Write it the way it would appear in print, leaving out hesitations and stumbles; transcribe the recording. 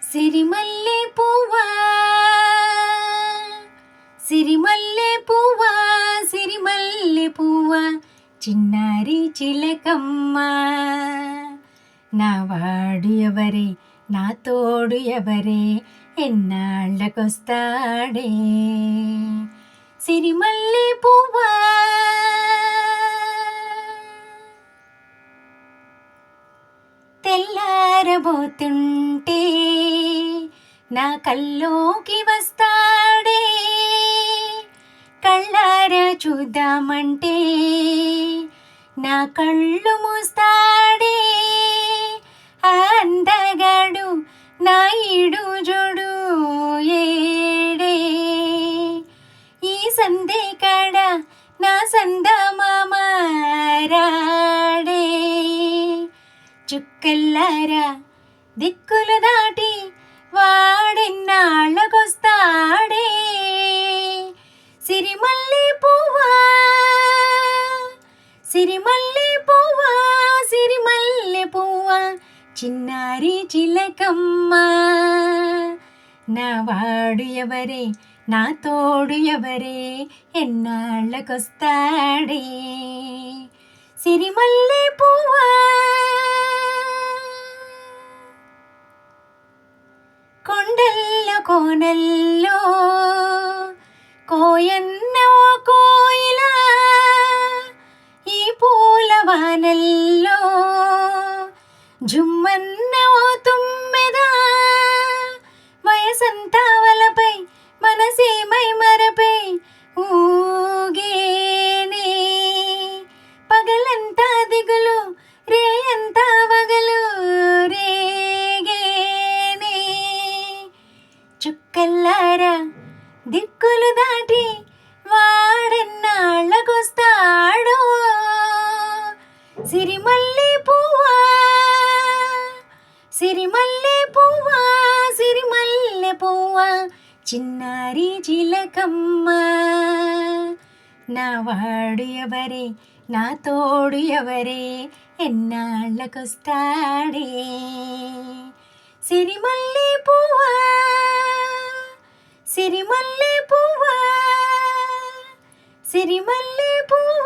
సిరిమల్లె పువ్వా సిరిమల్లె పువ్వా సిరిమల్లె పువ్వా చిన్నారి చిలకమ్మ నా వాడు ఎవరే నా తోడు ఎవరే ఎన్నాళ్ళకొస్తాడే సిరిమల్లె పువ్వా తెల్లారబోతుంటే నా కల్లోకి వస్తాడే కళ్ళారా చూద్దామంటే నా కళ్ళు మూస్తాడే ఆ అందగాడు నా ఈడు జోడు ఏడే ఈ సందే కాడ నా సందమామ రాడే చుక్కల్లారా దిక్కులు దాటి వాడెన్నాళ్ళకొస్తాడే సిరిమల్లె పువ్వా సిరిమల్లె పువ్వా సిరిమల్లె పువ్వా చిన్నారి చిలకమ్మ నా వాడు ఎవరే నా తోడు ఎవరే ఎన్నాళ్ళకొస్తాడే సిరిమల్లె పువ్వా కొండల్లో కోనల్లో కోయన్న ఓ కోయిలా ఈ పూల వానల్లో జుమ్మన్న ఓ తుమ్మెదా వయసంతా వలపై మనసేమై మరపై ఊగేనే పగలంతా దిగులు రేయంతా వగలు రేగేనే చుక్కల్లారా దిక్కులు దాటి వాడెన్నాళ్ళకొస్తాడో సిరిమల్లె పువ్వా సిరిమల్లె పువ్వా సిరిమల్లె పువ్వా చిన్నారి చిలకమ్మ నా వాడు ఎవరే నా తోడు ఎవరే ఎన్నాళ్ళకొస్తాడే సిరిమల్లె పువ్వా సిరిమల్లె పువ్వా సిరిమల్లె పువ్వా